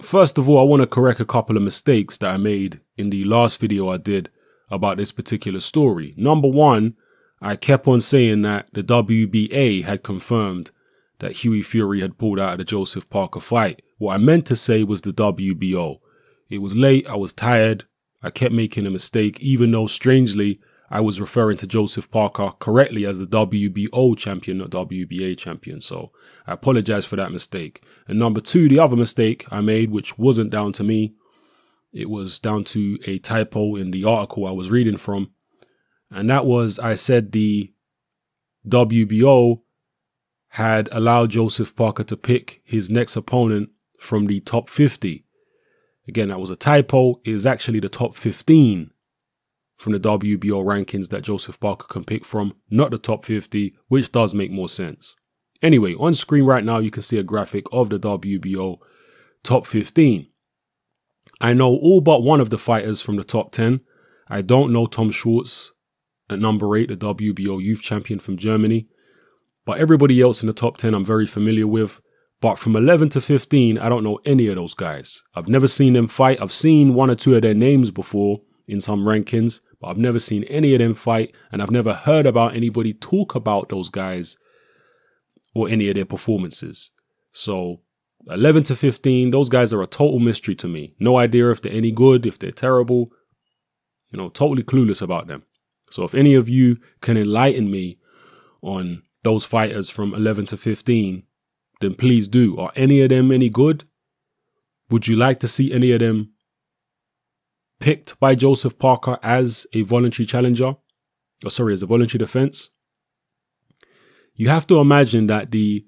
First of all, I want to correct a couple of mistakes that I made in the last video I did about this particular story. Number one, I kept on saying that the WBA had confirmed that Hughie Fury had pulled out of the Joseph Parker fight. What I meant to say was the WBO. It was late, I was tired, I kept making a mistake, even though strangely I was referring to Joseph Parker correctly as the WBO champion, not WBA champion. So I apologize for that mistake. And number two, the other mistake I made, which wasn't down to me, it was down to a typo in the article I was reading from. And that was, I said the WBO had allowed Joseph Parker to pick his next opponent from the top 50. Again, that was a typo. It is actually the top 15 from the WBO rankings that Joseph Parker can pick from, not the top 50, which does make more sense. Anyway, on screen right now, you can see a graphic of the WBO top 15. I know all but one of the fighters from the top 10. I don't know Tom Schwartz at number 8, the WBO youth champion from Germany. But everybody else in the top 10 I'm very familiar with. But from 11 to 15, I don't know any of those guys. I've never seen them fight. I've seen one or two of their names before in some rankings, but I've never seen any of them fight. And I've never heard about anybody talk about those guys or any of their performances. So 11 to 15, those guys are a total mystery to me. No idea if they're any good, if they're terrible, you know, totally clueless about them. So if any of you can enlighten me on those fighters from 11 to 15, then please do. Are any of them any good? Would you like to see any of them picked by Joseph Parker as a voluntary challenger? Or sorry, as a voluntary defense? You have to imagine that the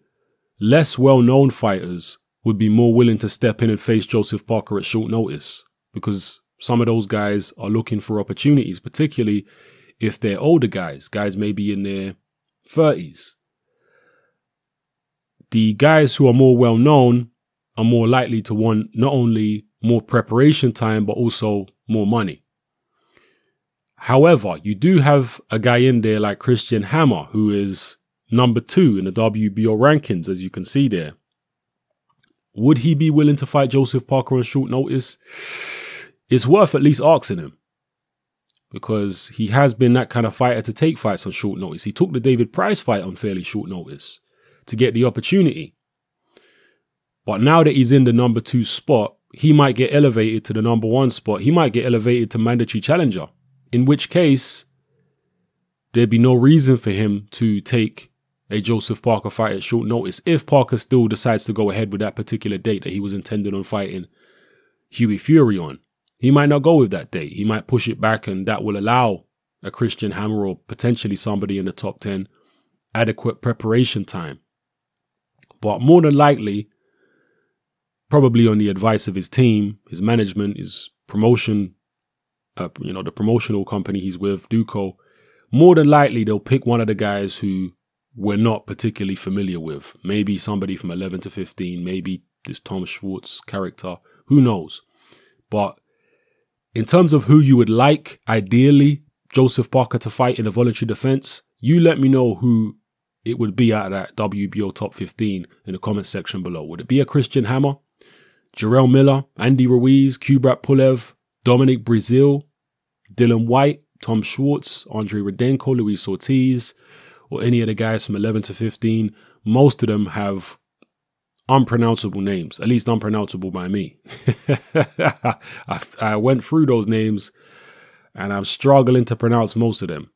less well-known fighters would be more willing to step in and face Joseph Parker at short notice, because some of those guys are looking for opportunities, particularly if they're older guys maybe in their 30s. The guys who are more well-known are more likely to want not only more preparation time, but also more money. However, you do have a guy in there like Christian Hammer, who is number 2 in the WBO rankings, as you can see there. Would he be willing to fight Joseph Parker on short notice? It's worth at least asking him, because he has been that kind of fighter to take fights on short notice. He took the David Price fight on fairly short notice to get the opportunity. But now that he's in the number 2 spot, he might get elevated to the number 1 spot. He might get elevated to mandatory challenger, in which case there'd be no reason for him to take a Joseph Parker fight at short notice if Parker still decides to go ahead with that particular date that he was intended on fighting Hughie Fury on. He might not go with that date. He might push it back, and that will allow a Christian Hammer or potentially somebody in the top 10 adequate preparation time. But more than likely, probably on the advice of his team, his management, his promotion, the promotional company he's with, Duco, more than likely they'll pick one of the guys who we're not particularly familiar with. Maybe somebody from 11 to 15, maybe this Tom Schwartz character, who knows. But in terms of who you would like, ideally, Joseph Parker to fight in a voluntary defense, you let me know who it would be out of that WBO top 15 in the comment section below. Would it be a Christian Hammer, Jarrell Miller, Andy Ruiz, Kubrat Pulev, Dominic Breazeale, Dylan White, Tom Schwartz, Andre Rudenko, Luis Ortiz, or any of the guys from 11 to 15? Most of them have unpronounceable names, at least unpronounceable by me. I went through those names and I'm struggling to pronounce most of them.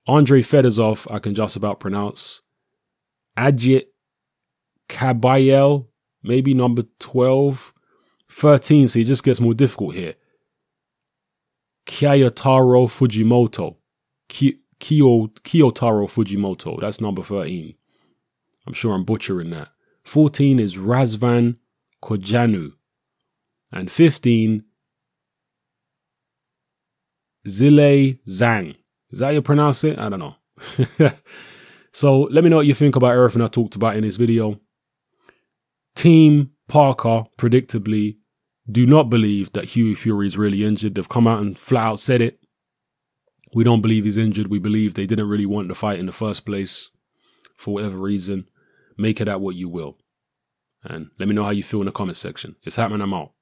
Andre Fedosov, I can just about pronounce. Ajit Kabayel, maybe number 12. 13, so it just gets more difficult here. Kyotaro Fujimoto. Kyotaro Fujimoto, that's number 13. I'm sure I'm butchering that. 14 is Razvan Kojanu. And 15, Zile Zhang. Is that how you pronounce it? I don't know. So let me know what you think about everything I talked about in this video. Team Parker, predictably, do not believe that Hughie Fury is really injured. They've come out and flat out said it. We don't believe he's injured. We believe they didn't really want the fight in the first place for whatever reason. Make it at what you will. And let me know how you feel in the comment section. It's happening. I'm out.